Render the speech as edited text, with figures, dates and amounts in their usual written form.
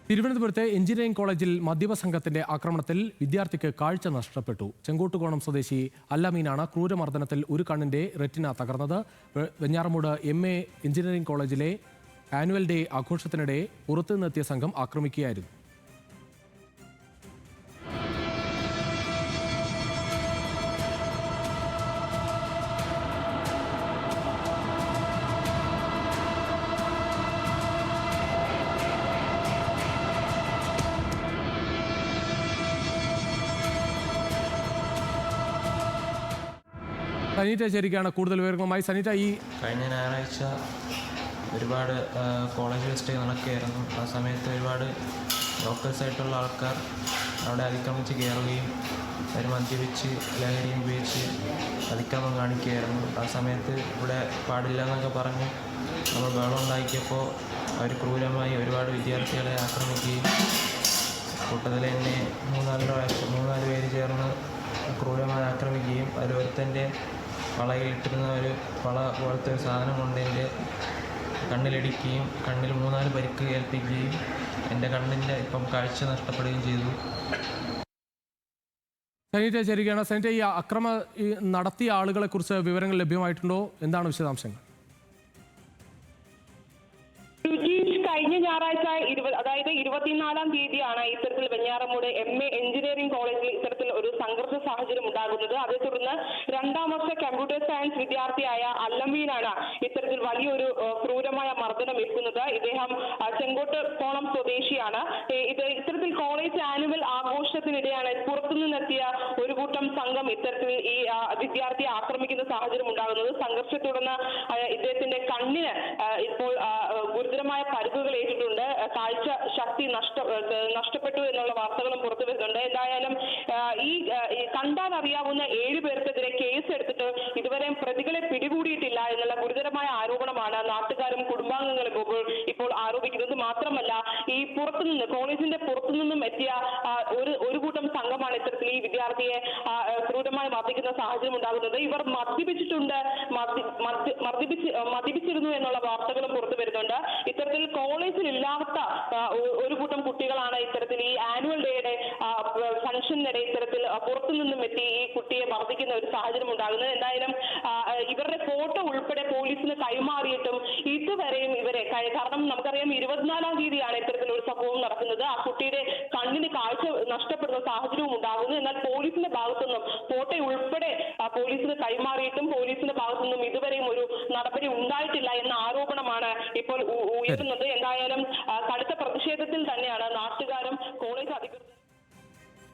തിരുവനന്തപുരത്തെ എഞ്ചിനീയറിംഗ് കോളേജിൽ മദ്യപ സംഘത്തിന്റെ ആക്രമണത്തിൽ വിദ്യാർത്ഥിക്ക് കാഴ്ച നഷ്ടപ്പെട്ടു. ചെങ്കോട്ടുകോണം സ്വദേശി അല്ലമീനാണ് ക്രൂരമർദ്ദനത്തിൽ ഒരു കണ്ണിന്റെ റെറ്റിന തകർന്നത്. വെഞ്ഞാറമൂട് MA എഞ്ചിനീയറിംഗ് കോളേജിലെ ആനുവൽ ഡേ ആഘോഷത്തിനിടെ പുറത്തുനിന്നെത്തിയ സംഘം ആക്രമിക്കുകയായിരുന്നു. സനീറ്റ ചേരുകയാണ് കൂടുതൽ വിവരങ്ങളുമായി. സനീറ്റ, ഈ കഴിഞ്ഞ ഞായറാഴ്ച ഒരുപാട് കോളേജ് ഫെസ്റ്റ് നടക്കുകയായിരുന്നു. ആ സമയത്ത് ഒരുപാട് ലോക്കൽസായിട്ടുള്ള ആൾക്കാർ അവിടെ അതിക്രമിച്ച് കയറുകയും അവർ മദ്യപിച്ച് ലഹരിയും ഉപയോഗിച്ച് അതിക്രമം കാണിക്കുകയായിരുന്നു. ആ സമയത്ത് ഇവിടെ പാടില്ല എന്നൊക്കെ പറഞ്ഞ് നമ്മൾ ബഹളം ഉണ്ടാക്കിയപ്പോൾ അവർ ക്രൂരമായി ഒരുപാട് വിദ്യാർത്ഥികളെ ആക്രമിക്കുകയും കൂട്ടത്തിൽ തന്നെ മൂന്നാല് പേര് ചേർന്ന് ക്രൂരമായി ആക്രമിക്കുകയും അതിലൊരുത്തൻ്റെ വളയിലിട്ടിരുന്ന ഒരു വള പോലത്തെ ഒരു സാധനം കൊണ്ട് എൻ്റെ കണ്ണിലിടിക്കുകയും കണ്ണിൽ 3-4 പരിക്ക് ഏൽപ്പിക്കുകയും എൻ്റെ കണ്ണിൻ്റെ ഇപ്പം കാഴ്ച നഷ്ടപ്പെടുകയും ചെയ്തു. സനീറ്റ ചേരുകയാണ്. സനീറ്റ, ഈ നടത്തിയ ആളുകളെ കുറിച്ച് വിവരങ്ങൾ ലഭ്യമായിട്ടുണ്ടോ? എന്താണ് വിശദാംശങ്ങൾ? കഴിഞ്ഞ ഞായറാഴ്ച അതായത് 24-ാം തീയതിയാണ് ഇത്തരത്തിൽ വെഞ്ഞാറമൂട് MA എഞ്ചിനീയറിംഗ് കോളേജിൽ ഇത്തരത്തിൽ ഒരു സംഘർഷ സാഹചര്യം ഉണ്ടാകുന്നത്. അതേ തുടർന്ന് 2ാം വർഷ കമ്പ്യൂട്ടർ സയൻസ് വിദ്യാർത്ഥിയായ അല്ലമീനാണ് ഇത്തരത്തിൽ വലിയൊരു ക്രൂരമായ മർദ്ദനം ഏൽക്കുന്നത്. ഇദ്ദേഹം ചെങ്കോട്ടുകോണം സ്വദേശിയാണ്. ഇത്തരത്തിൽ കോളേജ് ആനുവൽ ആഘോഷത്തിനിടെയാണ് പുറത്തുനിന്നെത്തിയ ഒരു കൂട്ടം സംഘം ഇത്തരത്തിൽ ഈ വിദ്യാർത്ഥിയെ ആക്രമിക്കുന്ന സാഹചര്യം ഉണ്ടാകുന്നത്. സംഘർഷത്തെ തുടർന്ന് ഇദ്ദേഹത്തിന്റെ കണ്ണിന് ഇപ്പോൾ ഗുരുതരമായ പരിക്കുകൾ ഏറ്റിട്ടുണ്ട്. കാഴ്ച ശക്തി നഷ്ടപ്പെട്ടു എന്നുള്ള വാർത്തകളും പുറത്തു വരുന്നുണ്ട്. എന്തായാലും ഈ കണ്ടാൽ അറിയാവുന്ന 7 പേർക്കെതിരെ കേസ് എടുത്തിട്ട് ഇതുവരെ പ്രതികളെ പിടികൂടിയിട്ടില്ല എന്നുള്ള ഗുരുതരമായ ആരോപണമാണ് നാട്ടുകാരും കുടുംബാംഗങ്ങളും ഇപ്പോൾ ആരോപിക്കുന്നത്. മാത്രമല്ല, ഈ കോളേജിന്റെ പുറത്തുനിന്നും എത്തിയ ഒരു കൂട്ടം സംഘമാണ് ഇത്തരത്തിൽ ഈ വിദ്യാർത്ഥിയെ ക്രൂരമായി മർദ്ദിക്കുന്ന സാഹചര്യം ഉണ്ടാകുന്നത്. ഇവർ മദ്യപിച്ചിരുന്നു എന്നുള്ള വാർത്തകളും പുറത്തു വരുന്നുണ്ട്. ഇത്തരത്തിൽ കോളേജിൽ ഇല്ലാത്ത ഒരു കൂട്ടം കുട്ടികളാണ് ഇത്തരത്തിൽ ഈ ആനുവൽ ഡേയുടെ ഫംഗ്ഷനിടെ ഇത്തരത്തിൽ പുറത്തുനിന്നും എത്തി ഈ കുട്ടിയെ മർദ്ദിക്കുന്ന ഒരു സാഹചര്യം ഉണ്ടാകുന്നത്. എന്തായാലും ഇവരുടെ ഫോട്ടോ ഉൾപ്പെടെ പോലീസിന് കൈമാറിയിട്ടും ഇതുവരെയും കാരണം നമുക്കറിയാം 24-ാം തീയതിയാണ് ഇത്തരത്തിൽ ഒരു സംഭവം നടക്കുന്നത്. ആ കുട്ടിയുടെ കണ്ണിന് കാഴ്ച നഷ്ടപ്പെടുന്ന സാഹചര്യവും ഉണ്ടാകുന്നു. എന്നാൽ പോലീസിന്റെ ഭാഗത്തുനിന്നും ഫോട്ടോ ഉൾപ്പെടെ പോലീസിന് കൈമാറിയിട്ടും പോലീസിന്റെ ഭാഗത്തുനിന്നും ഇതുവരെയും ഒരു നടപടി ഉണ്ടായിട്ടില്ല എന്ന ആരോപണമാണ് ഇപ്പോൾ ഉയരുന്നത്. എന്തായാലും കടുത്ത പ്രതിഷേധത്തിൽ തന്നെയാണ് നാട്ടുകാരും